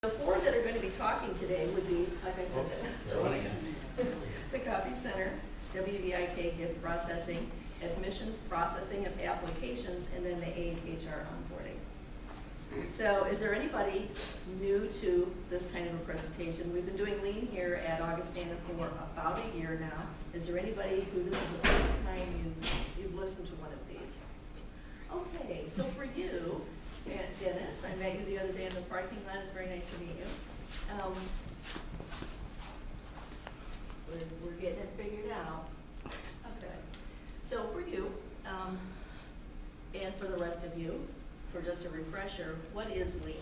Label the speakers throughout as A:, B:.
A: The four that are going to be talking today would be, like I said, the Copy Center, WVIK gift processing, admissions processing of applications, and then the AID HR onboarding. So is there anybody new to this kind of a presentation? We've been doing Lean here at Augustana for about a year now. Is there anybody who this is the first time you've listened to one of these? Okay, so for you, Dennis, I met you the other day in the parking lot. It's very nice to meet you. We're getting it figured out. Okay. So for you, and for the rest of you, for just a refresher, what is Lean?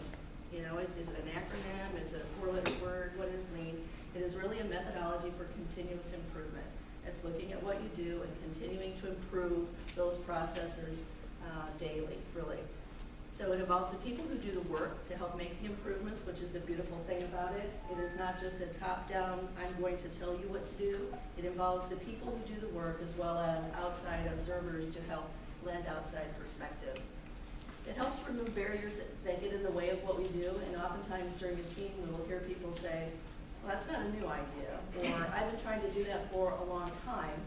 A: You know, is it an acronym? Is it a four-letter word? What is Lean? It is really a methodology for continuous improvement. It's looking at what you do and continuing to improve those processes daily, really. So it involves the people who do the work to help make the improvements, which is the beautiful thing about it. It is not just a top-down, I'm going to tell you what to do. It involves the people who do the work as well as outside observers to help lend outside perspective. It helps remove barriers that get in the way of what we do, and oftentimes during a team we will hear people say, well, that's not a new idea, or I've been trying to do that for a long time.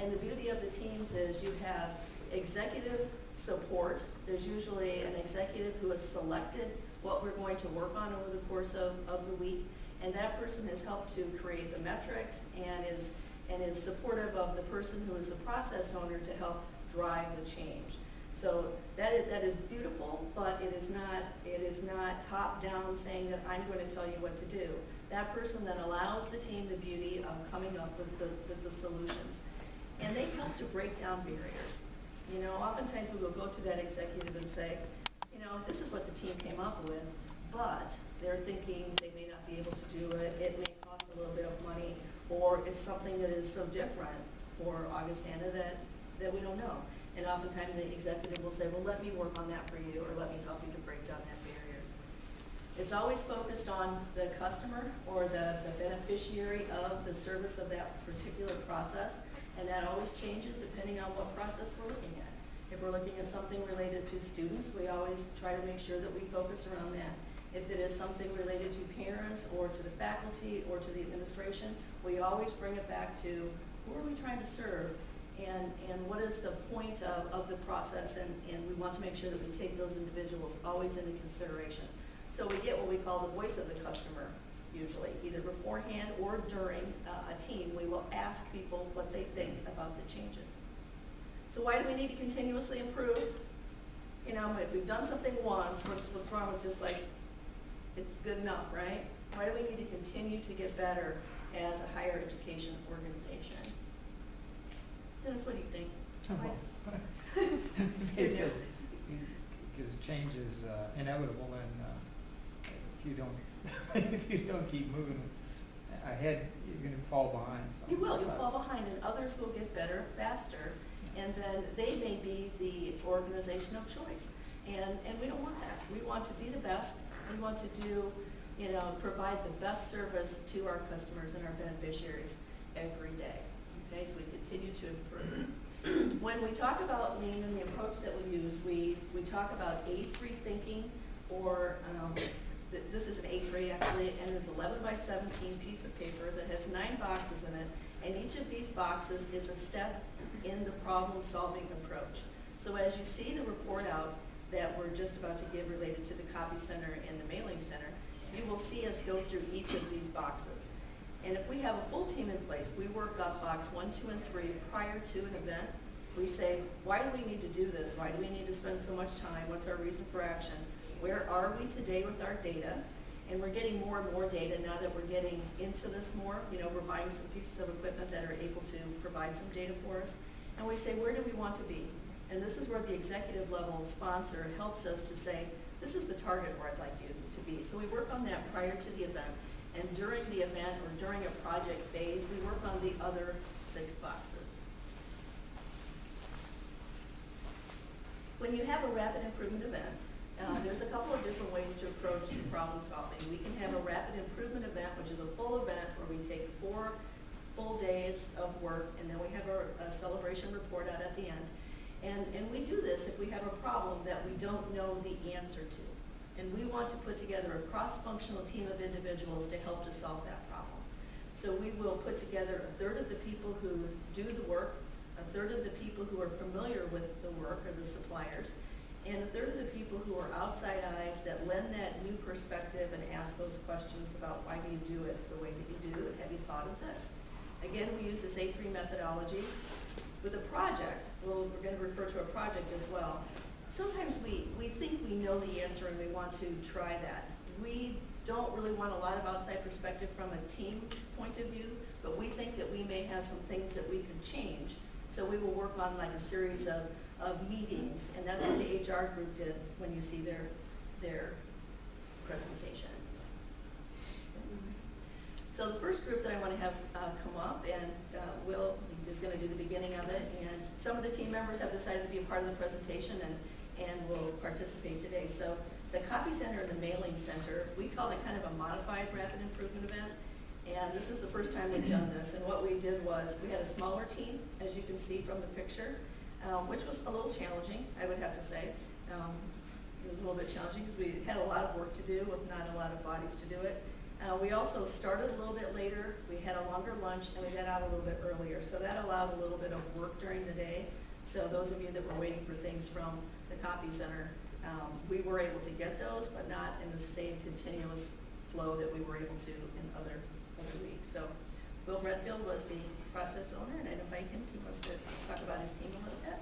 A: And the beauty of the teams is you have executive support. There's usually an executive who has selected what we're going to work on over the course of the week, and that person has helped to create the metrics and is supportive of the person who is the process owner to help drive the change. So that is beautiful, but it is not top down saying that I'm going to tell you what to do. That person then allows the team the beauty of coming up with the solutions. And they help to break down barriers. You know, oftentimes we will go to that executive and say, you know, this is what the team came up with, but they're thinking they may not be able to do it. It may cost a little bit of money, or it's something that is so different for Augustana that we don't know. And oftentimes the executive will say, well, let me work on that for you, or let me help you to break down that barrier. It's always focused on the customer or the beneficiary of the service of that particular process, and that always changes depending on what process we're looking at. If we're looking at something related to students, we always try to make sure that we focus around that. If it is something related to parents or to the faculty or to the administration, we always bring it back to who are we trying to serve, and what is the point of the process, and we want to make sure that we take those individuals always into consideration. So we get what we call the voice of the customer, usually, either beforehand or during a team. We will ask people what they think about the changes. So why do we need to continuously improve? You know, if we've done something once, what's wrong with just like, it's good enough, right? Why do we need to continue to get better as a higher education organization? Dennis, what do you think?
B: Because change is inevitable, and if you don't keep moving ahead, you're going to fall behind.
A: You will. You'll fall behind, and others will get better faster, and then they may be the organization of choice. And we don't want that. We want to be the best. We want to do, you know, provide the best service to our customers and our beneficiaries every day. Okay, so we continue to improve. When we talk about Lean and the approach that we use, we talk about A3 thinking, or this is an A3 actually, and there's 11 by 17 piece of paper that has 9 boxes in it, and each of these boxes is a step in the problem-solving approach. So as you see the report out that we're just about to give related to the Copy Center and the Mailing Center, you will see us go through each of these boxes. And if we have a full team in place, we work up box 1, 2, and 3 prior to an event. We say, why do we need to do this? Why do we need to spend so much time? What's our reason for action? Where are we today with our data? And we're getting more and more data now that we're getting into this more. You know, we're buying some pieces of equipment that are able to provide some data for us. And we say, where do we want to be? And this is where the executive level sponsor helps us to say, this is the target where I'd like you to be. So we work on that prior to the event. And during the event or during a project phase, we work on the other 6 boxes. When you have a rapid improvement event, there's a couple of different ways to approach problem solving. We can have a rapid improvement event, which is a full event where we take 4 full days of work, and then we have a celebration report out at the end. And we do this if we have a problem that we don't know the answer to. And we want to put together a cross-functional team of individuals to help to solve that problem. So we will put together a third of the people who do the work, a third of the people who are familiar with the work or the suppliers, and a third of the people who are outside eyes that lend that new perspective and ask those questions about why do you do it the way that you do, and have you thought of this? Again, we use this A3 methodology. With a project, we're going to refer to a project as well. Sometimes we think we know the answer and we want to try that. We don't really want a lot of outside perspective from a team point of view, but we think that we may have some things that we could change. So we will work on like a series of meetings, and that's what the HR group did when you see their presentation. So the first group that I want to have come up, and Will is going to do the beginning of it, and some of the team members have decided to be a part of the presentation and will participate today. So the Copy Center and the Mailing Center, we call it kind of a modified rapid improvement event, and this is the first time we've done this. And what we did was we had a smaller team, as you can see from the picture, which was a little challenging, I would have to say. It was a little bit challenging because we had a lot of work to do with not a lot of bodies to do it. We also started a little bit later, we had a longer lunch, and we got out a little bit earlier. So that allowed a little bit of work during the day. So those of you that were waiting for things from the Copy Center, we were able to get those, but not in the same continuous flow that we were able to in other weeks. So Will Redfield was the process owner, and I invite him to wants to talk about his team a little bit.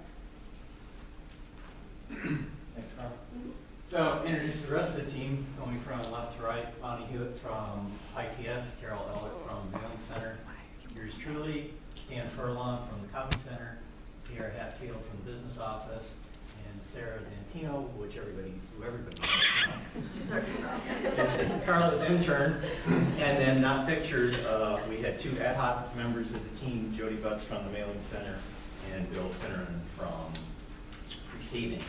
C: Thanks, Carl. So introduce the rest of the team, going from left to right. Bonnie Hewitt from ITS, Carol Elliott from Mailing Center, yours truly, Stan Furlong from the Copy Center, Pierre Hatfield from the Business Office, and Sarah Dantino, who everybody knows. Carla's intern, and then not pictured, we had two ad hoc members of the team, Jody Butts from the Mailing Center and Bill Finneran from Receiving.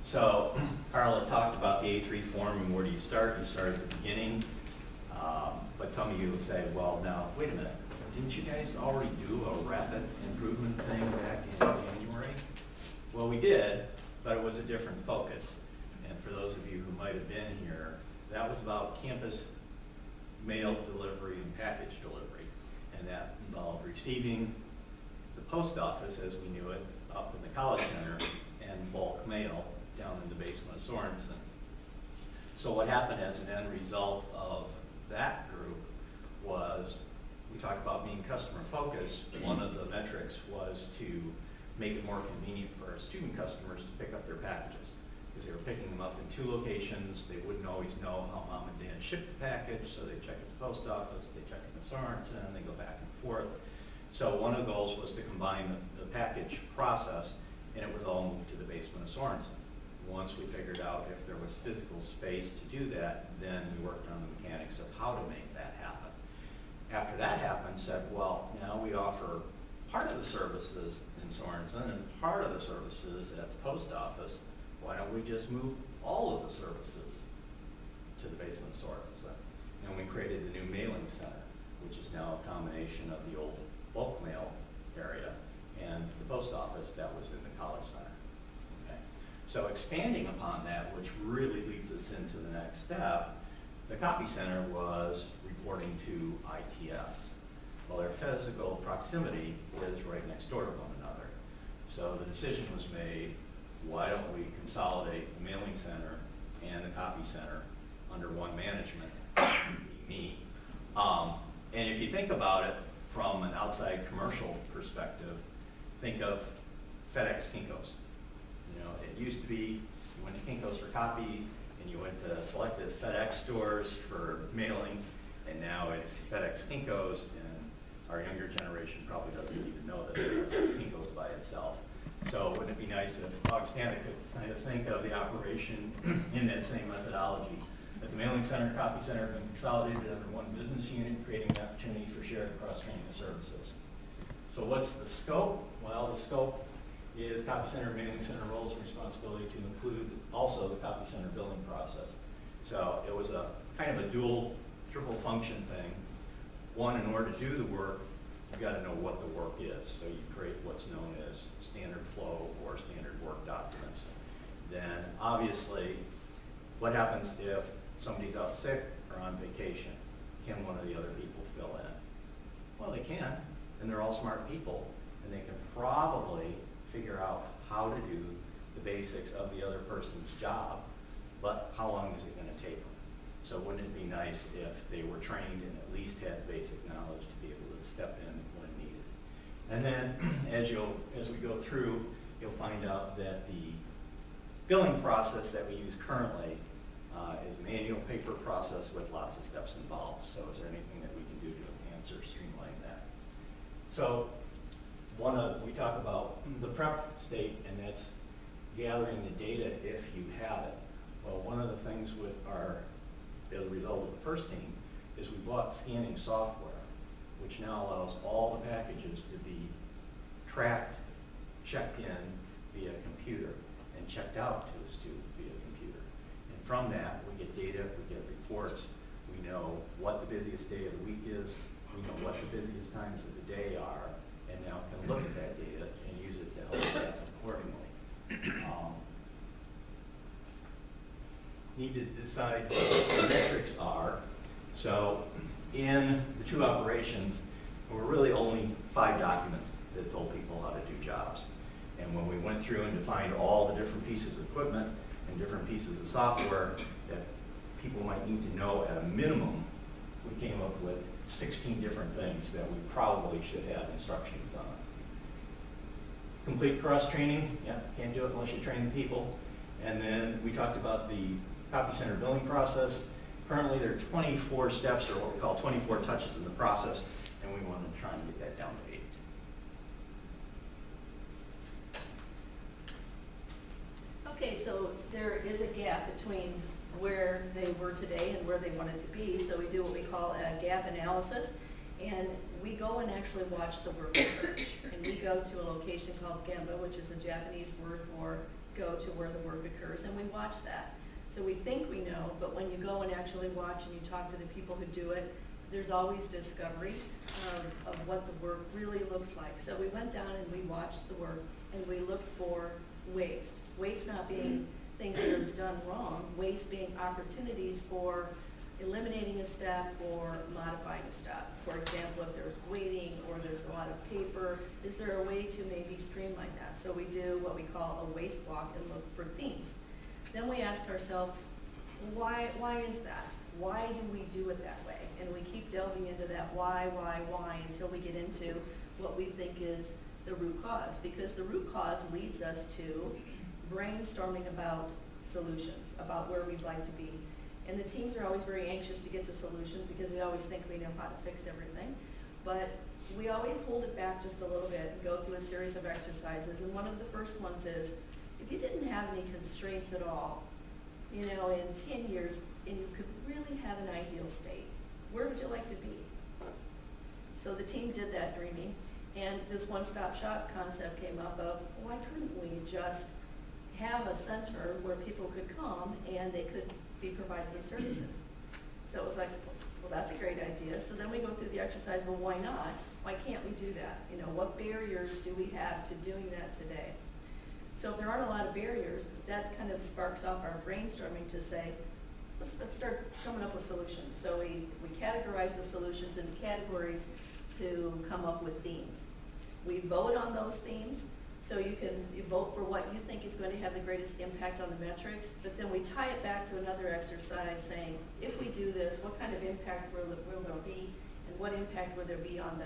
C: So Carla talked about the A3 form and where do you start? You start at the beginning, but some of you will say, well, now, wait a minute, didn't you guys already do a rapid improvement thing back in January? Well, we did, but it was a different focus. And for those of you who might have been here, that was about campus mail delivery and package delivery. And that involved receiving the post office as we knew it up in the College Center and bulk mail down in the basement of Sorensen. So what happened as an end result of that group was, we talked about being customer focused. One of the metrics was to make it more convenient for our student customers to pick up their packages, because they were picking them up in two locations. They wouldn't always know how mom and dad shipped the package, so they check at the post office, they check at the Sorensen, they go back and forth. So one of the goals was to combine the package process, and it was all moved to the basement of Sorensen. Once we figured out if there was physical space to do that, then we worked on the mechanics of how to make that happen. After that happened, said, well, now we offer part of the services in Sorensen and part of the services at the post office. Why don't we just move all of the services to the basement of Sorensen? And we created the new mailing center, which is now a combination of the old bulk mail area and the post office that was in the College Center. So expanding upon that, which really leads us into the next step, the Copy Center was reporting to ITS. Well, their physical proximity is right next door to one another. So the decision was made, why don't we consolidate the Mailing Center and the Copy Center under one management, me. And if you think about it from an outside commercial perspective, think of FedEx Kinko's. You know, it used to be you went to Kinko's for copy, and you went to selected FedEx stores for mailing, and now it's FedEx Kinko's, and our younger generation probably doesn't even know that it's Kinko's by itself. So wouldn't it be nice if Augustana could kind of think of the operation in that same methodology, that the Mailing Center, Copy Center have been consolidated under one business unit, creating an opportunity for shared cross-training of services. So what's the scope? Well, the scope is Copy Center, Mailing Center roles and responsibility to include also the Copy Center billing process. So it was a kind of a dual, triple function thing. One, in order to do the work, you've got to know what the work is. So you create what's known as standard flow or standard work documents. Then obviously What happens if somebody's out sick or on vacation? Can one of the other people fill in? Well, they can, and they're all smart people, and they can probably figure out how to do the basics of the other person's job, but how long is it going to take them? So wouldn't it be nice if they were trained and at least had basic knowledge to be able to step in when needed? And then as we go through, you'll find out that the billing process that we use currently is a manual paper process with lots of steps involved. So is there anything that we can do to enhance or streamline that? So we talk about the prep state, and that's gathering the data if you have it. Well, one of the things with as a result of the first team, is we bought scanning software, which now allows all the packages to be tracked, checked in via computer, and checked out to the student via computer. And from that, we get data, we get reports, we know what the busiest day of the week is, we know what the busiest times of the day are, and now can look at that data and use it to help staff accordingly. Need to decide what the metrics are. So in the two operations, there were really only 5 documents that told people how to do jobs. And when we went through and defined all the different pieces of equipment and different pieces of software that people might need to know at a minimum, we came up with 16 different things that we probably should have instructions on. Complete cross-training, yeah, can't do it unless you train the people. And then we talked about the copy center billing process. Currently there are 24 steps, or what we call 24 touches in the process, and we want to try and get that down to 8.
A: Okay, so there is a gap between where they were today and where they wanted to be, so we do what we call a gap analysis, and we go and actually watch the work occur. And we go to a location called Gemba, which is a Japanese word for go to where the work occurs, and we watch that. So we think we know, but when you go and actually watch and you talk to the people who do it, there's always discovery of what the work really looks like. So we went down and we watched the work, and we looked for waste. Waste not being things that are done wrong, waste being opportunities for eliminating a step or modifying a step. For example, if there's waiting or there's a lot of paper, is there a way to maybe streamline that? So we do what we call a waste walk and look for themes. Then we ask ourselves, why is that? Why do we do it that way? And we keep delving into that why, until we get into what we think is the root cause. Because the root cause leads us to brainstorming about solutions, about where we'd like to be. And the teams are always very anxious to get to solutions because we always think we know how to fix everything. But we always hold it back just a little bit and go through a series of exercises. And one of the first ones is, if you didn't have any constraints at all, in 10 years, and you could really have an ideal state, where would you like to be? So the team did that dreaming, and this one-stop shop concept came up of, why couldn't we just have a center where people could come and they could be provided with services? So it was like, well, that's a great idea. So then we go through the exercise, well, why not? Why can't we do that? What barriers do we have to doing that today? So if there aren't a lot of barriers, that kind of sparks off our brainstorming to say, let's start coming up with solutions. So we categorize the solutions into categories to come up with themes. We vote on those themes, so you vote for what you think is going to have the greatest impact on the metrics, but then we tie it back to another exercise saying, if we do this, what kind of impact will there be, and what impact will there be on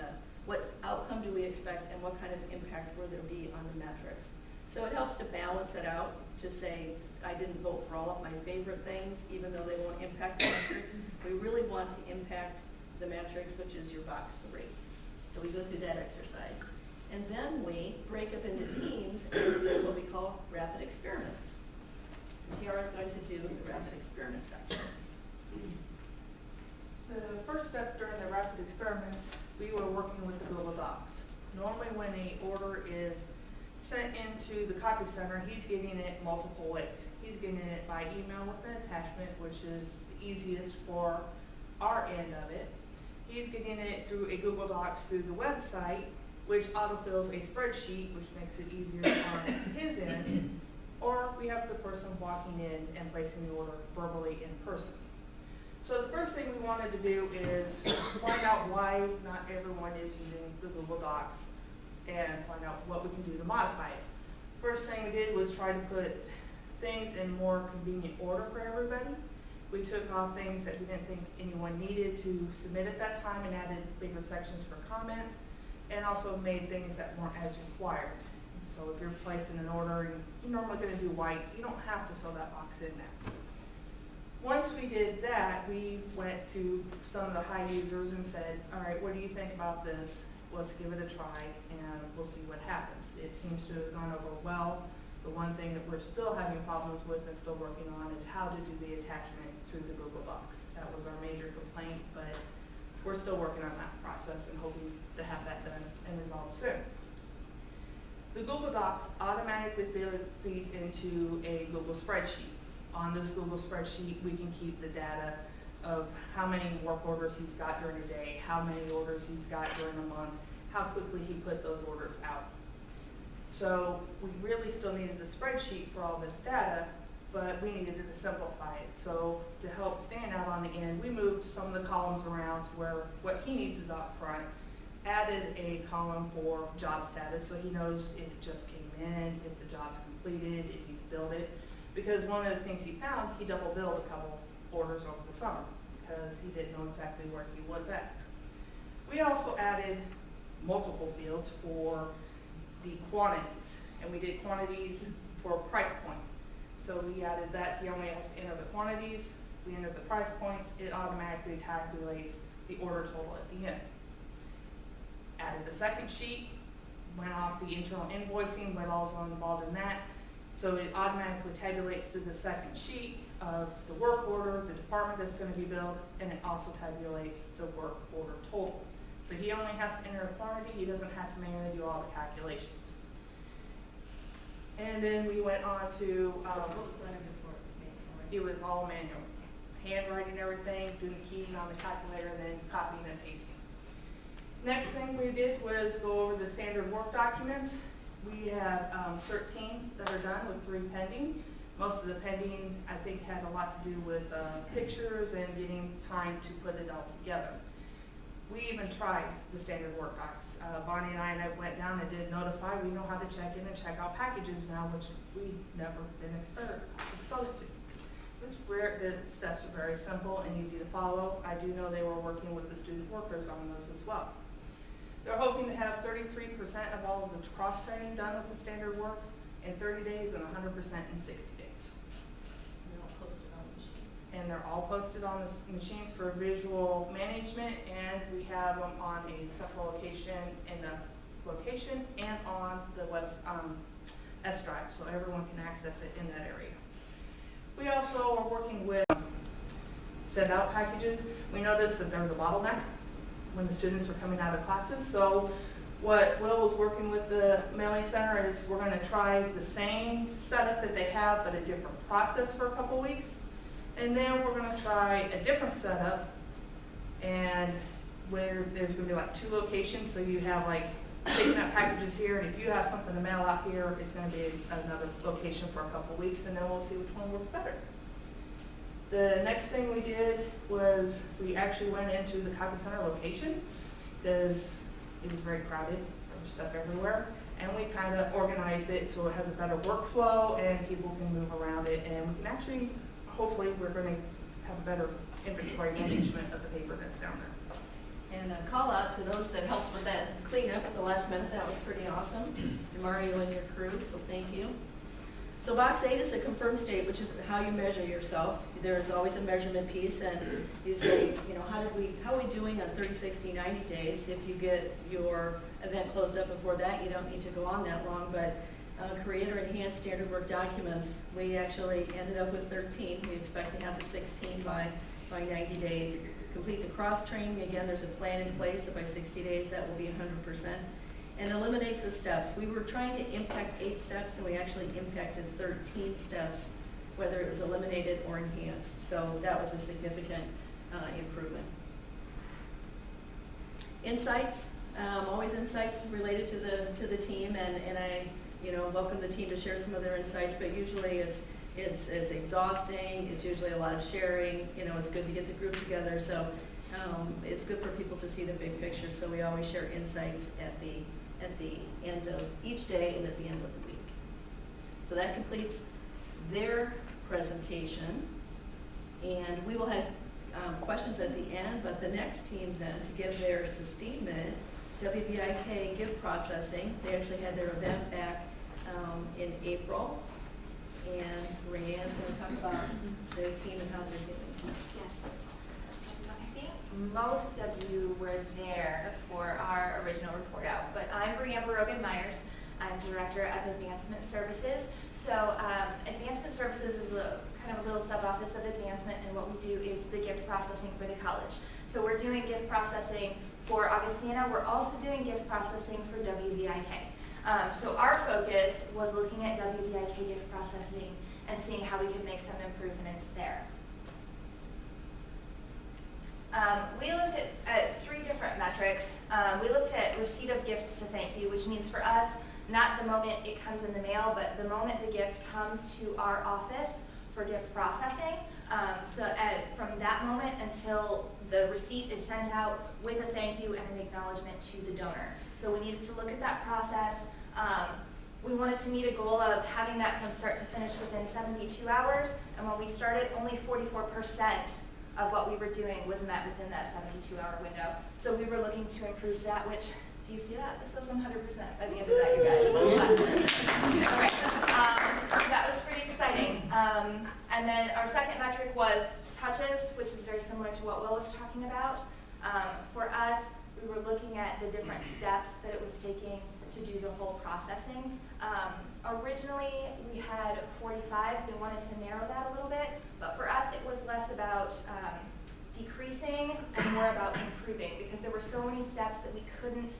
A: what outcome do we expect, and what kind of impact will there be on the metrics? So it helps to balance it out to say, I didn't vote for all of my favorite things, even though they won't impact the metrics. We really want to impact the metrics, which is your box 3. So we go through that exercise. And then we break up into teams and do what we call rapid experiments. Tiara is going to do the rapid experiment section.
D: The first step during the rapid experiments, we were working with the Google Docs. Normally when an order is sent into the copy center, he's getting it multiple ways. He's getting it by email with an attachment, which is the easiest for our end of it. He's getting it through a Google Docs through the website, which autofills a spreadsheet, which makes it easier on his end. or we have the person walking in and placing the order verbally in person. So the first thing we wanted to do is find out why not everyone is using the Google Docs and find out what we can do to modify it. First thing we did was try to put things in more convenient order for everybody. We took off things that we didn't think anyone needed to submit at that time and added bigger sections for comments, and also made things that weren't as required. So if you're placing an order and you're normally going to do white, you don't have to fill that box in there. Once we did that, we went to some of the high users and said, all right, what do you think about this? Let's give it a try and we'll see what happens. It seems to have gone over well. The one thing that we're still having problems with and still working on is how to do the attachment through the Google Docs. That was our major complaint, but we're still working on that process and hoping to have that done and resolved soon. The Google Docs automatically feeds into a Google spreadsheet. On this Google spreadsheet, we can keep the data of how many work orders he's got during a day, how many orders he's got during a month, how quickly he put those orders out. So we really still needed the spreadsheet for all this data, but we needed to simplify it. So to help stand out on the end, we moved some of the columns around to where what he needs is up front, added a column for job status so he knows if it just came in, if the job's completed, if he's billed it. Because one of the things he found, he double billed a couple orders over the summer because he didn't know exactly where he was at. We also added multiple fields for the quantities, and we did quantities for price point. So we added that. He only has to enter the quantities, we enter the price points, it automatically calculates the order total at the end. Added the second sheet, went off the internal invoicing, what all's involved in that. So it automatically tabulates to the second sheet of the work order, the department that's going to be billed, and it also tabulates the work order total. So he only has to enter a quantity, he doesn't have to manually do all the calculations. And then we went on to,
A: What was going on before it was manual, right?
D: it was all manual. Handwriting everything, doing the keying on the calculator, and then copying and pasting. Next thing we did was go over the standard work documents. We have 13 that are done with 3 pending. Most of the pending, I think, had a lot to do with pictures and getting time to put it all together. We even tried the standard work docs. Bonnie and I went down and did notify. We know how to check in and check out packages now, which we've never been exposed to. The steps are very simple and easy to follow. I do know they were working with the student workers on those as well. They're hoping to have 33% of all of the cross-training done with the standard works in 30 days and 100% in 60 days.
A: They're all posted on the machines.
D: And they're all posted on the machines for visual management, and we have them on a central location in the location and on the S drive, so everyone can access it in that area. We also are working with send out packages. We noticed that there's a bottleneck when the students are coming out of classes. So what Will was working with the mailing center is we're going to try the same setup that they have, but a different process for a couple weeks. And then we're going to try a different setup, and where there's going to be like 2 locations. So you have like picking up packages here, and if you have something to mail out here, it's going to be another location for a couple weeks, and then we'll see which one works better. The next thing we did was we actually went into the copy center location because it was very crowded. There was stuff everywhere. And we kind of organized it so it has a better workflow and people can move around it. And we can actually, hopefully, we're going to have a better inventory management of the paper that's down there.
A: And a call out to those that helped with that cleanup at the last minute. That was pretty awesome. And Mario and your crew, so thank you. So box 8 is a confirmed state, which is how you measure yourself. There's always a measurement piece, and you say, you know, how are we doing on 30, 60, 90 days? If you get your event closed up before that, you don't need to go on that long, but create or enhance standard work documents. We actually ended up with 13. We expect to have the 16 by 90 days. Complete the cross-training. Again, there's a plan in place that by 60 days that will be 100%. And eliminate the steps. We were trying to impact 8 steps, and we actually impacted 13 steps, whether it was eliminated or enhanced. So that was a significant improvement. Insights, always insights related to the team, and I welcome the team to share some of their insights, but usually it's exhausting, it's usually a lot of sharing, it's good to get the group together, so it's good for people to see the big picture, so we always share insights at the end of each day and at the end of the week. So that completes their presentation, and we will have questions at the end, but the next team then, to give their sustainment, WBIK gift processing, they actually had their event back in April, and Rayanne's going to talk about their team and how they're doing.
E: Yes. I think most of you were there for our original report out, but I'm Brianne Barogan-Myers. I'm Director of Advancement Services. So Advancement Services is a kind of a little sub-office of Advancement, and what we do is the gift processing for the college. So we're doing gift processing for Augustana. We're also doing gift processing for WBIK. So our focus was looking at WBIK gift processing and seeing how we could make some improvements there. We looked at 3 different metrics. We looked at receipt of gift to thank you, which means for us, not the moment it comes in the mail, but the moment the gift comes to our office for gift processing. From that moment until the receipt is sent out with a thank you and an acknowledgement to the donor. So we needed to look at that process. We wanted to meet a goal of having that from start to finish within 72 hours, and when we started, only 44% of what we were doing was met within that 72-hour window. So we were looking to improve that, which, do you see that? This is 100% by the end of that, you guys. Okay. So that was pretty exciting. And then our second metric was touches, which is very similar to what Will was talking about. For us, we were looking at the different steps that it was taking to do the whole processing. Originally, we had 45. We wanted to narrow that a little bit, but for us, it was less about decreasing and more about improving, because there were so many steps that we couldn't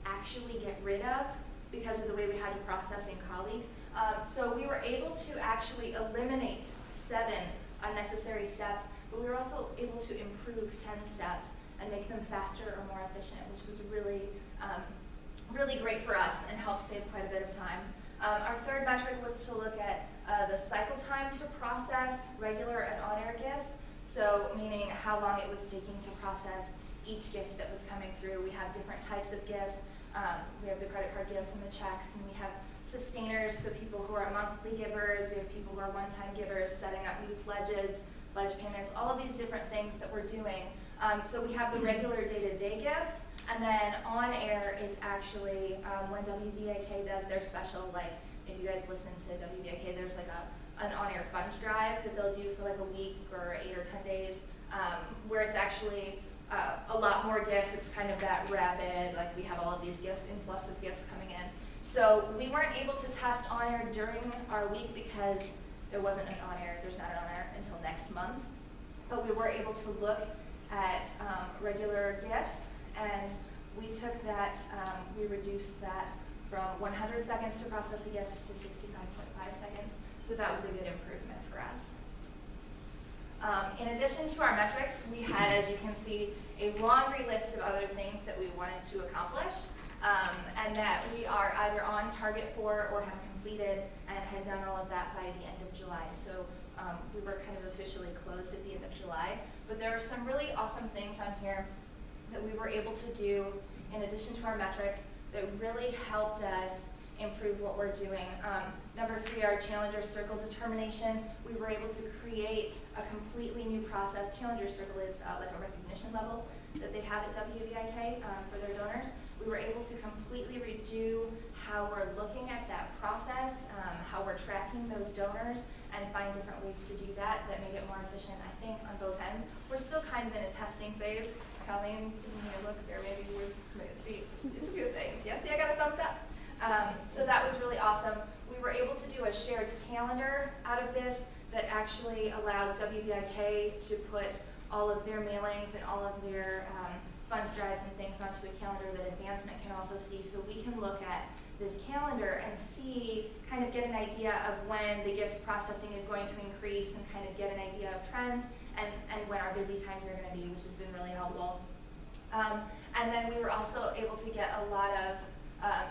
E: actually get rid of because of the way we had to process in colleague. So we were able to actually eliminate 7 unnecessary steps, but we were also able to improve 10 steps and make them faster or more efficient, which was really, really great for us and helped save quite a bit of time. Our third metric was to look at the cycle time to process regular and on-air gifts. So meaning how long it was taking to process each gift that was coming through. We have different types of gifts. We have the credit card gifts and the checks, and we have sustainers, so people who are monthly givers. We have people who are one-time givers, setting up new pledges, pledge payments, all of these different things that we're doing. So we have the regular day-to-day gifts, and then on-air is actually when WBIK does their special, like if you guys listen to WBIK, there's like an on-air funds drive that they'll do for like a week or 8 or 10 days, where it's actually a lot more gifts. It's kind of that rapid, like we have all of these gifts, influx of gifts coming in. So we weren't able to test on-air during our week because there wasn't an on-air, there's not an on-air until next month. But we were able to look at regular gifts, and we took that, we reduced that from 100 seconds to process a gift to 65.5 seconds. So that was a good improvement for us. In addition to our metrics, we had, as you can see, a laundry list of other things that we wanted to accomplish, and that we are either on target for or have completed and had done all of that by the end of July. So we were kind of officially closed at the end of July. But there are some really awesome things on here that we were able to do in addition to our metrics that really helped us improve what we're doing. Number 3, our Challenger Circle determination. We were able to create a completely new process. Challenger Circle is like a recognition level that they have at WBIK for their donors. We were able to completely redo how we're looking at that process, how we're tracking those donors, and find different ways to do that make it more efficient, I think, on both ends. We're still kind of in a testing phase. Colleen, giving me a look there, maybe we're see, it's a good thing. Yeah, see, I got a thumbs up. So that was really awesome. We were able to do a shared calendar out of this that actually allows WBIK to put all of their mailings and all of their fund drives and things onto a calendar that Advancement can also see. So we can look at this calendar and see, kind of get an idea of when the gift processing is going to increase and kind of get an idea of trends and when our busy times are going to be, which has been really helpful. And then we were also able to get a lot of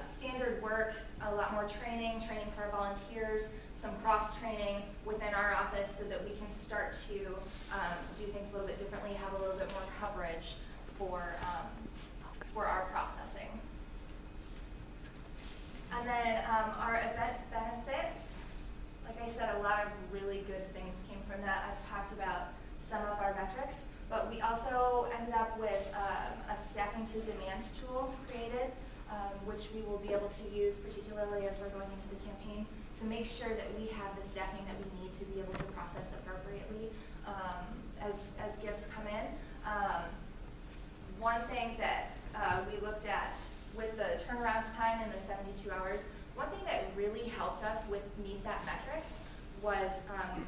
E: standard work a lot more training for our volunteers, some cross-training within our office so that we can start to do things a little bit differently, have a little bit more coverage for our processing. And then our event benefits, like I said, a lot of really good things came from that. I've talked about some of our metrics, but we also ended up with a staffing to demand tool created, which we will be able to use particularly as we're going into the campaign to make sure that we have the staffing that we need to be able to process appropriately as gifts come in. One thing that we looked at with the turnaround time in the 72 hours, one thing that really helped us meet that metric was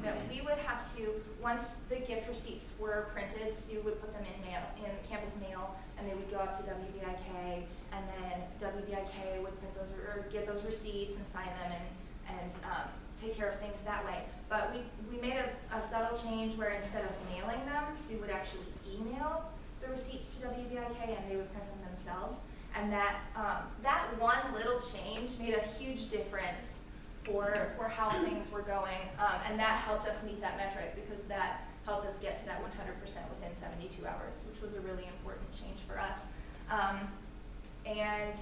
E: that we would have to, once the gift receipts were printed, Sue would put them in campus mail, and they would go up to WBIK, and then WBIK would print those or get those receipts and sign them and take care of things that way. But we made a subtle change where instead of mailing them, Sue would actually email the receipts to WBIK, and they would print them themselves. And that one little change made a huge difference for how things were going, and that helped us meet that metric because that helped us get to that 100% within 72 hours, which was a really important change for us. And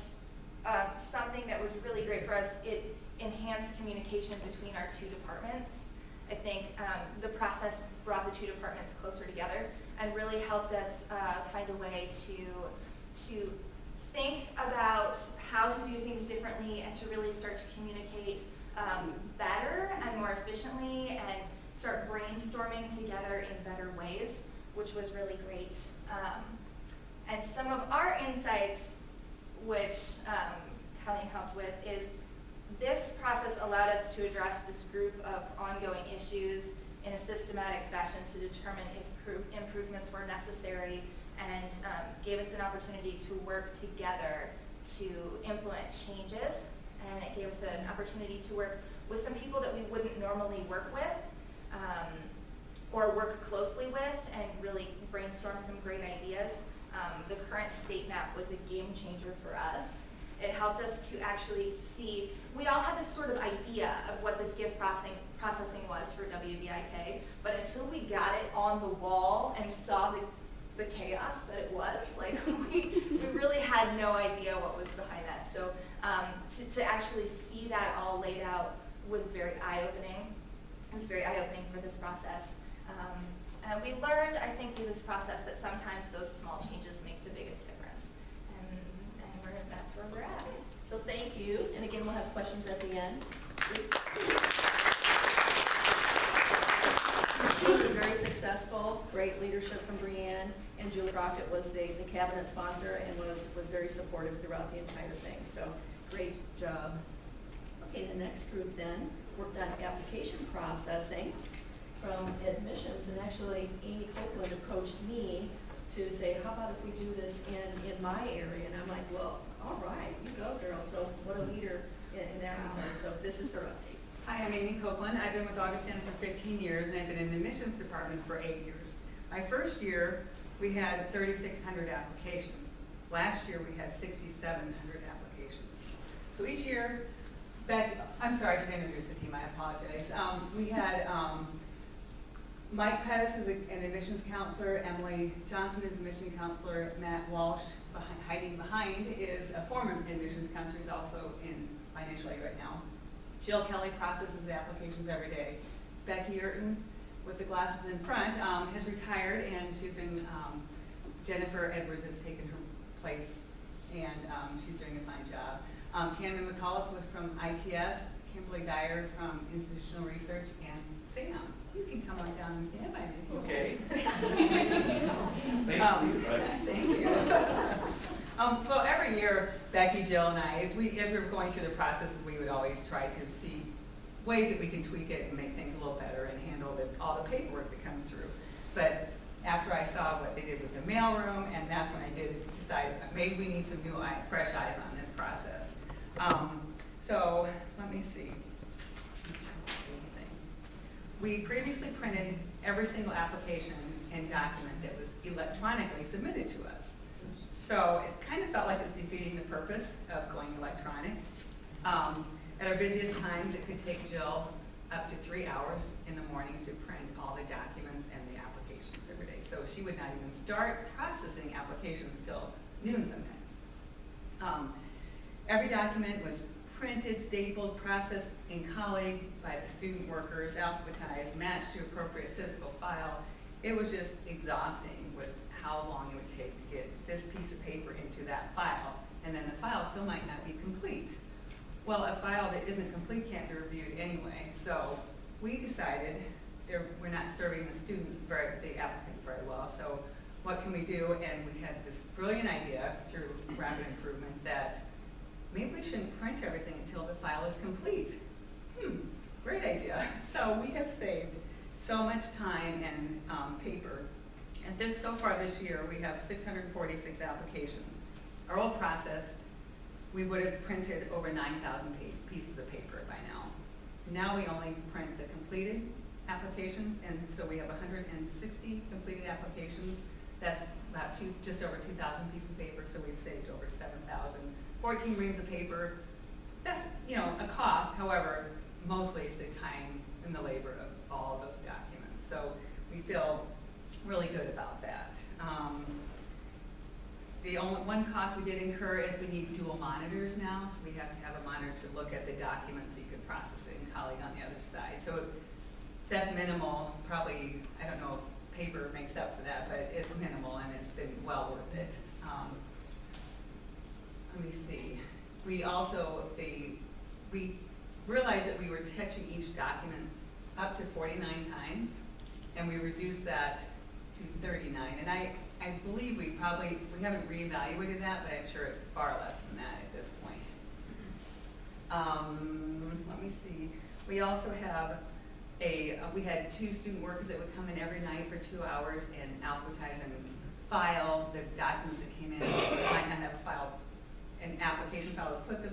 E: something that was really great for us, it enhanced communication between our two departments. I think the process brought the two departments closer together and really helped us find a way to think about how to do things differently and to really start to communicate better and more efficiently and start brainstorming together in better ways, which was really great. And some of our insights, which Colleen helped with, is this process allowed us to address this group of ongoing issues in a systematic fashion to determine if improvements were necessary and gave us an opportunity to work together to implement changes. And it gave us an opportunity to work with some people that we wouldn't normally work with or work closely with and really brainstorm some great ideas. The current state map was a game changer for us. It helped us to actually see, we all had this sort of idea of what this gift processing was for WBIK, but until we got it on the wall and saw the chaos that it was, like we really had no idea what was behind that. So to actually see that all laid out was very eye-opening. It was very eye-opening for this process. And we learned, I think, through this process that sometimes those small changes make the biggest difference. And that's where we're at.
A: So thank you, and again, we'll have questions at the end. It was very successful, great leadership from Brianne, and Julie Crockett was the cabinet sponsor and was very supportive throughout the entire thing, so great job. Okay, the next group then worked on application processing from admissions, and actually Amy Copeland approached me to say, how about if we do this in my area? And I'm like, well, all right, you go, girl. So what a leader in that regard. So this is her update.
F: Hi, I'm Amy Copeland. I've been with Augustana for 15 years, and I've been in the admissions department for 8 years. My first year, we had 3,600 applications. Last year, we had 6,700 applications. So each year, I'm sorry, I should introduce the team, I apologize. We had Mike Pettis is an admissions counselor, Emily Johnson is an admission counselor, Matt Walsh, hiding behind, is a former admissions counselor. He's also in financial aid right now. Jill Kelly processes the applications every day. Becky Urton, with the glasses in front, has retired, and she's been, Jennifer Edwards has taken her place, and she's doing a fine job. Tammy McAuliffe was from ITS, Kimberly Dyer from Institutional Research, and Sam, you can come on down and stand by me.
C: Okay.
F: Thank you. So every year, Becky, Jill, and I, as we were going through the processes, we would always try to see ways that we can tweak it and make things a little better and handle all the paperwork that comes through. But after I saw what they did with the mailroom, and that's when I did decide maybe we need some new fresh eyes on this process. So let me see. We previously printed every single application and document that was electronically submitted to us. So it kind of felt like it was defeating the purpose of going electronic. At our busiest times, it could take Jill up to 3 hours in the mornings to print all the documents and the applications every day. So she would not even start processing applications till noon sometimes. Every document was printed, stapled, processed in colleague by the student workers, alphabetized, matched to appropriate physical file. It was just exhausting with how long it would take to get this piece of paper into that file, and then the file still might not be complete. Well, a file that isn't complete can't be reviewed anyway, so we decided we're not serving the students, the applicant very well, so what can we do? And we had this brilliant idea through rapid improvement that maybe we shouldn't print everything until the file is complete. Great idea. So we have saved so much time and paper. And so far this year, we have 646 applications. Our old process, we would have printed over 9,000 pieces of paper by now. Now we only print the completed applications, and so we have 160 completed applications. That's about just over 2,000 pieces of paper, so we've saved over 7,000. 14 reams of paper. That's, a cost. However, mostly it's the time and the labor of all of those documents. So we feel really good about that. The only one cost we did incur is we need dual monitors now, so we have to have a monitor to look at the documents so you can process it and colleague on the other side. So that's minimal. Probably, I don't know if paper makes up for that, but it's minimal and it's been well worth it. Let me see. We also, we realized that we were touching each document up to 49 times, and we reduced that to 39. And I believe we haven't reevaluated that, but I'm sure it's far less than that at this point. Let me see. We also have we had 2 student workers that would come in every night for 2 hours and alphabetize and file the documents that came in. We might not have an application file to put the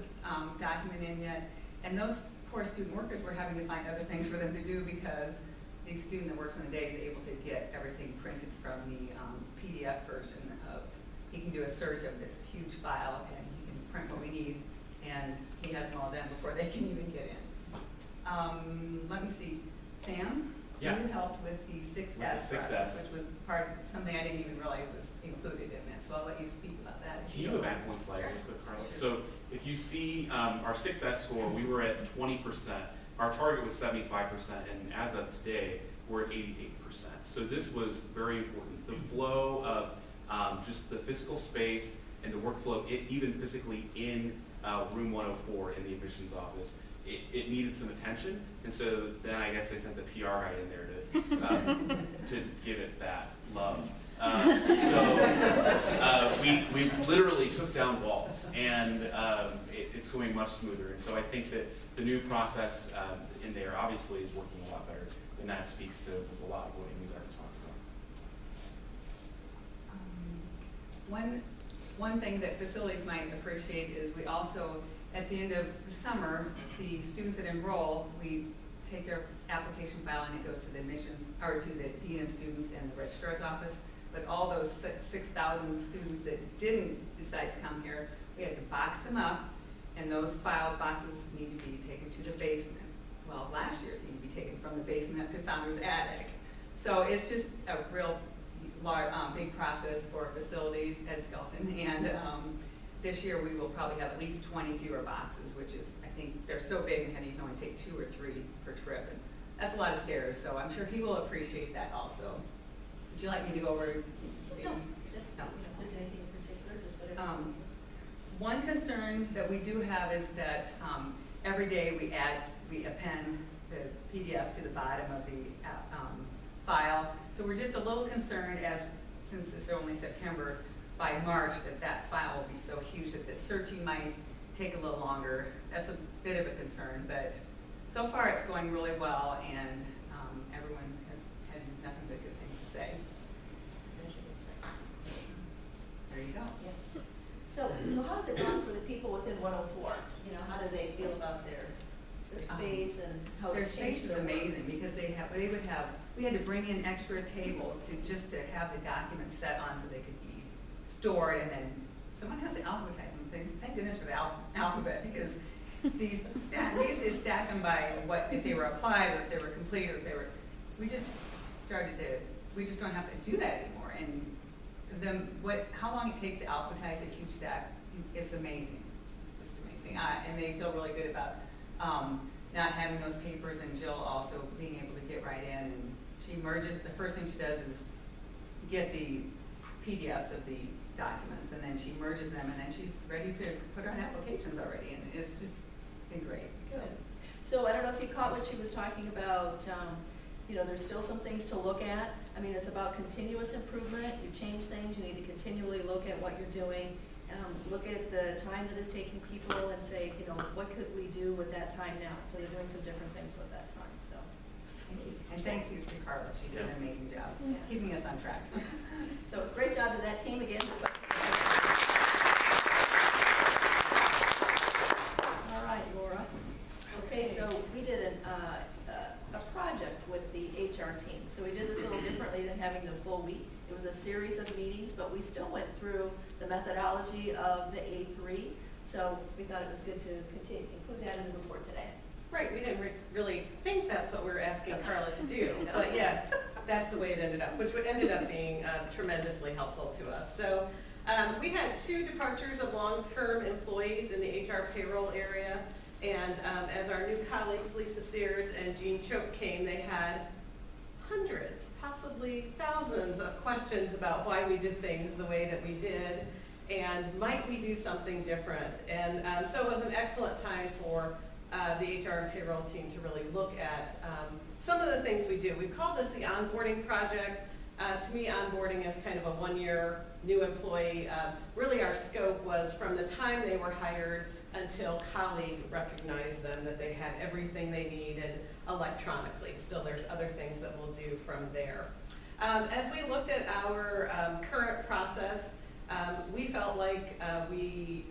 F: document in yet. And those poor student workers were having to find other things for them to do because the student that works in the day is able to get everything printed from the PDF version of, he can do a search of this huge file and he can print what we need, and he has them all done before they can even get in. Let me see, Sam?
G: Yeah.
F: You helped with the 6S process, which was something I didn't even realize was included in this, so I'll let you speak about that.
G: Can you go back one slide real quick, Carla? So if you see our 6S score, we were at 20%. Our target was 75%, and as of today, we're at 88%. So this was very important. The flow of just the physical space and the workflow, even physically in room 104 in the admissions office, it needed some attention, and so then I guess they sent the PR guy in there to give it that love. We literally took down walls, and it's going much smoother. And so I think that the new process in there obviously is working a lot better, and that speaks to a lot of what Amy's already talked about.
F: One thing that facilities might appreciate is we also, at the end of the summer, the students that enroll, we take their application file and it goes to the admissions, or to the dean of students and the registrar's office. But all those 6,000 students that didn't decide to come here, we had to box them up, and those file boxes need to be taken to the basement. Well, last year's need to be taken from the basement up to Founder's Attic. So it's just a real big process for facilities at Skelton, and this year we will probably have at least 20 fewer boxes, which is, I think, they're so big and you can only take 2 or 3 per trip, and that's a lot of stairs, so I'm sure he will appreciate that also. Would you like me to go over?
A: No, just, if there's anything in particular, just whatever.
F: One concern that we do have is that every day we append the PDFs to the bottom of the file. So we're just a little concerned, since it's only September, by March that file will be so huge that the searching might take a little longer. That's a bit of a concern, but so far it's going really well, and everyone has had nothing but good things to say. There you go.
A: Yeah. So how's it gone for the people within 104? How do they feel about their space and how
F: Their
A: it's changed
F: space is
A: their work?
F: amazing because we had to bring in extra tables to have the documents set on so they could be stored, and then someone has to alphabetize them. Thank goodness for the alphabet, because these stack, we used to stack them by what, if they were applied, or if they were complete, or if they were, we just we just don't have to do that anymore. And how long it takes to alphabetize a huge stack is amazing. It's just amazing. And they feel really good about not having those papers, and Jill also being able to get right in. And she merges, the first thing she does is get the PDFs of the documents, and then she merges them, and then she's ready to put on applications already, and it's just been great.
A: Good. So I don't know if you caught what she was talking about, there's still some things to look at. I mean, it's about continuous improvement. You change things, you need to continually look at what you're doing. Look at the time that is taking people and say, what could we do with that time now? So they're doing some different things with that time, so.
F: Thank you. And thank you to Carla. She did an amazing job keeping us on track.
A: So great job to that team again. All right, Laura. Okay, so we did a project with the HR team. So we did this a little differently than having the full week. It was a series of meetings, but we still went through the methodology of the A3. So we thought it was good to include that in the report today.
H: Right, we didn't really think that's what we were asking Carla to do, but yeah, that's the way it ended up, which ended up being tremendously helpful to us. So we had 2 departures of long-term employees in the HR payroll area, and as our new colleagues, Lisa Sears and Jean Choke came, they had hundreds, possibly thousands of questions about why we did things the way that we did, and might we do something different. And so it was an excellent time for the HR and payroll team to really look at some of the things we do. We've called this the onboarding project. To me, onboarding is kind of a 1-year new employee. Really our scope was from the time they were hired until colleague recognized them, that they had everything they needed electronically. Still, there's other things that we'll do from there. As we looked at our current process, we felt like we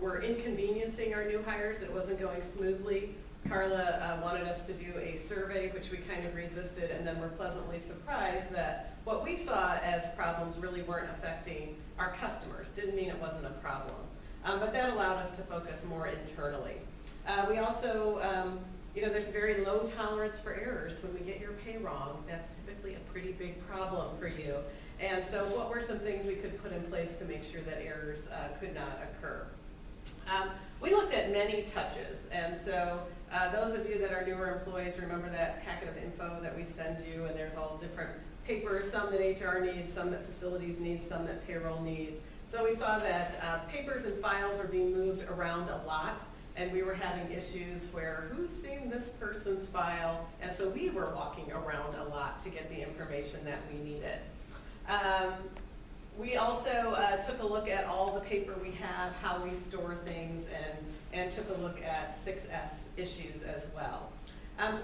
H: were inconveniencing our new hires. It wasn't going smoothly. Carla wanted us to do a survey, which we kind of resisted, and then were pleasantly surprised that what we saw as problems really weren't affecting our customers. Didn't mean it wasn't a problem. But that allowed us to focus more internally. We also, there's very low tolerance for errors. When we get your pay wrong, that's typically a pretty big problem for you. And so what were some things we could put in place to make sure that errors could not occur? We looked at many touches, and so those of you that are newer employees remember that packet of info that we send you, and there's all different papers, some that HR needs, some that facilities need, some that payroll needs. So we saw that papers and files are being moved around a lot, and we were having issues where who's seen this person's file, and so we were walking around a lot to get the information that we needed. We also took a look at all the paper we have, how we store things, and took a look at 6S issues as well.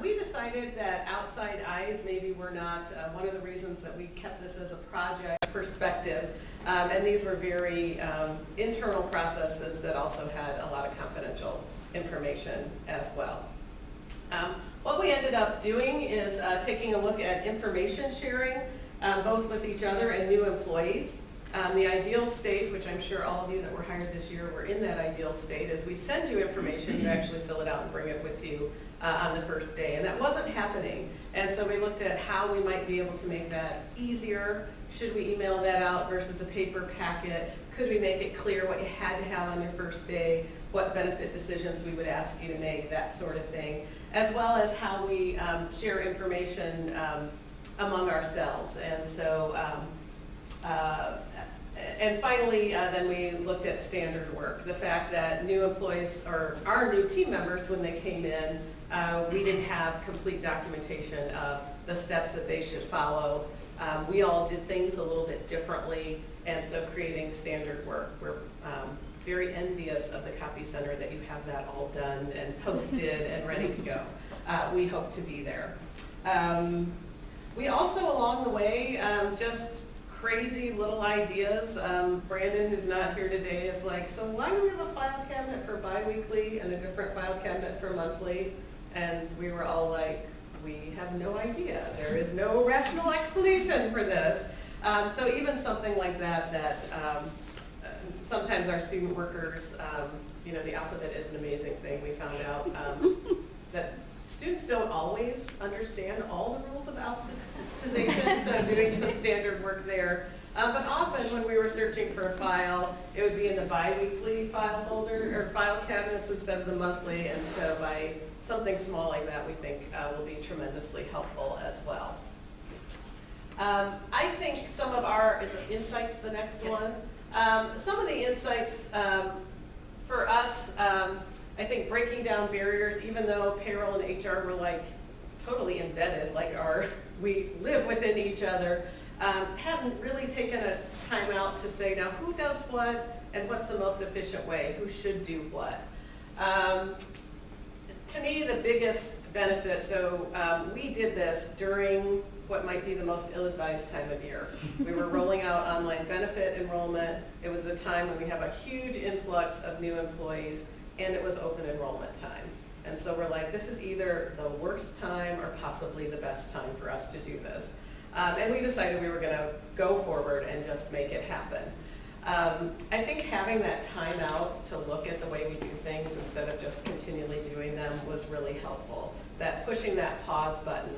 H: We decided that outside eyes maybe were not one of the reasons that we kept this as a project perspective, and these were very internal processes that also had a lot of confidential information as well. What we ended up doing is taking a look at information sharing, both with each other and new employees. The ideal state, which I'm sure all of you that were hired this year were in that ideal state, is we send you information, you actually fill it out and bring it with you on the first day. And that wasn't happening. And so we looked at how we might be able to make that easier. Should we email that out versus a paper packet? Could we make it clear what you had to have on your first day, what benefit decisions we would ask you to make, that sort of thing, as well as how we share information among ourselves. And so, and finally, then we looked at standard work. The fact that new employees, or our new team members, when they came in, we didn't have complete documentation of the steps that they should follow. We all did things a little bit differently, and so creating standard work. We're very envious of the copy center that you have that all done and posted and ready to go. We hope to be there. We also, along the way, just crazy little ideas. Brandon, who's not here today, is like, so why do we have a file cabinet for bi-weekly and a different file cabinet for monthly? And we were all like, we have no idea. There is no rational explanation for this. So even something like that, sometimes our student workers You know, the alphabet is an amazing thing. We found out that students don't always understand all the rules of alphabetization, so doing some standard work there. But often when we were searching for a file, it would be in the bi-weekly file folder or file cabinets instead of the monthly, and so by something small like that, we think will be tremendously helpful as well. I think some of our, is it insights the next one? Some of the insights for us, I think breaking down barriers, even though payroll and HR were like totally embedded, like we live within each other, hadn't really taken a time out to say, now who does what and what's the most efficient way, who should do what. To me, the biggest benefit, so we did this during what might be the most ill-advised time of year. We were rolling out online benefit enrollment. It was a time when we have a huge influx of new employees, and it was open enrollment time. And so we're like, this is either the worst time or possibly the best time for us to do this. And we decided we were going to go forward and just make it happen. I think having that time out to look at the way we do things instead of just continually doing them was really helpful. That pushing that pause button.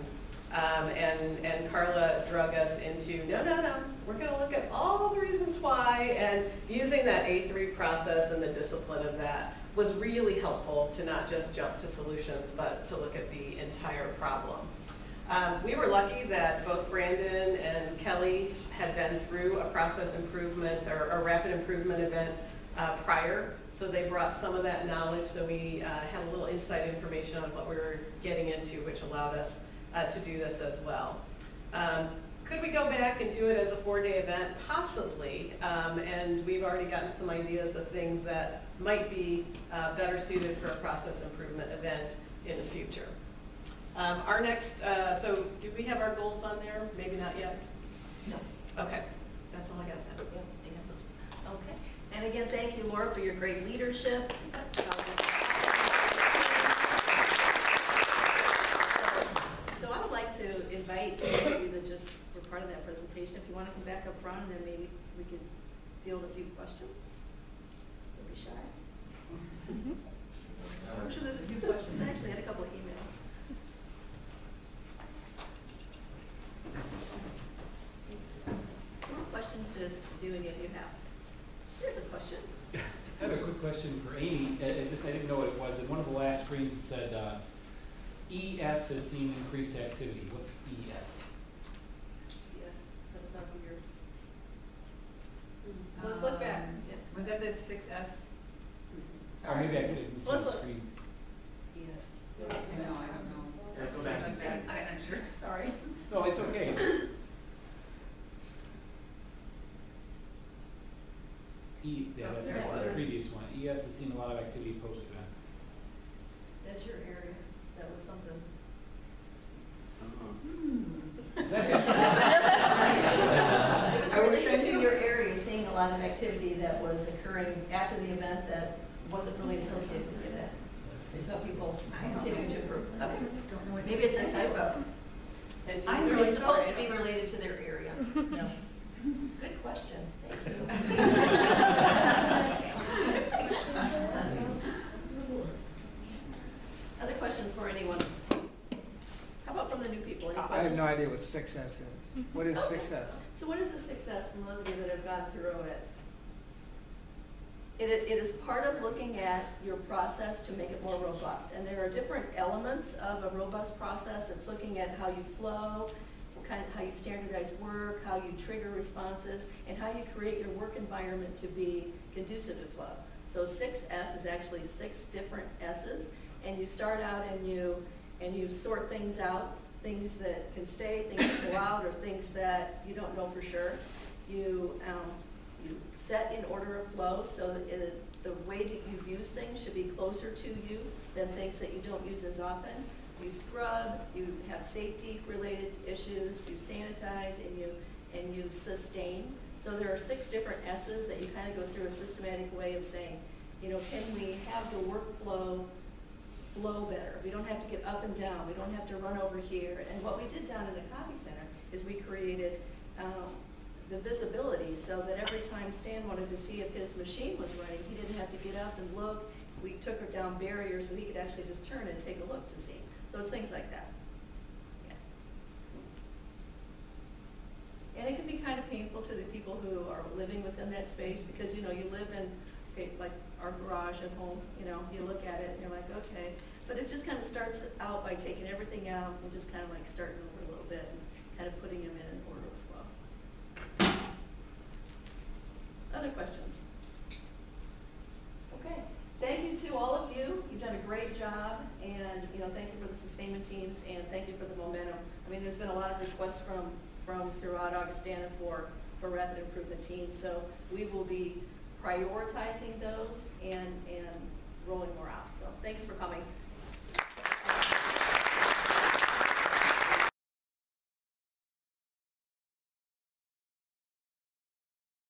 H: And Carla drug us into, no, we're going to look at all the reasons why, and using that A3 process and the discipline of that was really helpful to not just jump to solutions, but to look at the entire problem. We were lucky that both Brandon and Kelly had been through a process improvement or a rapid improvement event prior, so they brought some of that knowledge, so we had a little inside information on what we were getting into, which allowed us to do this as well. Could we go back and do it as a 4-day event? Possibly, and we've already gotten some ideas of things that might be better suited for a process improvement event in the future. Our next, so do we have our goals on there? Maybe not yet?
A: No.
H: Okay, that's all I got then.
A: Yeah, they have those. Okay. And again, thank you, Laura, for your great leadership. So I would like to invite those of you that just were part of that presentation, if you want to come back up front, and then maybe we could field a few questions. Don't be shy. I'm sure there's a few questions. I actually had a couple of emails. So what questions do any of you have? Here's a question.
I: I have a quick question for Amy. I didn't know what it was. In one of the last screens it said ES has seen increased activity. What's ES?
A: Yes, that was out of yours. Let's look back. Yes.
F: Was that the 6S?
I: Or maybe I couldn't see
A: Let's
I: the
A: look.
I: screen.
A: Yes.
F: No, I don't know.
G: Go back and see.
F: I'm not sure, sorry.
I: No, it's okay. Yeah, that's
A: There it
I: the
A: was.
I: previous one. ES has seen a lot of activity post-event.
A: That's your area. That was something.
I: Is that
A: It was related to your area, seeing a lot of activity that was occurring after the event that wasn't really associated with the event. And so people continue to improve. Okay. Maybe it's a typo.
H: And
A: I'm
H: user-
A: really supposed to be related to their area. So, good question. Thank you. Other questions for anyone? How about from the new people? Any
B: I have
A: questions?
B: no idea what 6S is. What is
A: Okay.
B: 6S?
A: So what is a success from those of you that have gone through it? It is part of looking at your process to make it more robust. And there are different elements of a robust process. It's looking at how you flow, how you standardize work, how you trigger responses, and how you create your work environment to be conducive to flow. So 6S is actually 6 different S's. And you start out and you sort things out, things that can stay, things that go out, or things that you don't know for sure. You set in order of flow so that the way that you use things should be closer to you than things that you don't use as often. You scrub, you have safety related issues, you sanitize, and you sustain. So there are 6 different S's that you kind of go through a systematic way of saying, can we have the workflow flow better? We don't have to get up and down. We don't have to run over here. And what we did down in the copy center is we created the visibility easily, so that every time Stan wanted to see if his machine was running, he didn't have to get up and look. We took her down barriers so he could actually just turn and take a look to see. So it's things like that. Yeah. And it can be kind of painful to the people who are living within that space, because, you know, you live in, okay, like our garage at home, you know, you look at it and you're like, okay. But it just kind of starts out by taking everything out and just kind of like starting over a little bit and kind of putting them in an order of flow. Other questions? Okay, thank you to all of you. You've done a great job, and, you know, thank you for the sustainment teams, and thank you for the momentum. I mean, there's been a lot of requests from throughout Augustana for rapid improvement teams, so we will be prioritizing those and rolling more out. So thanks for coming.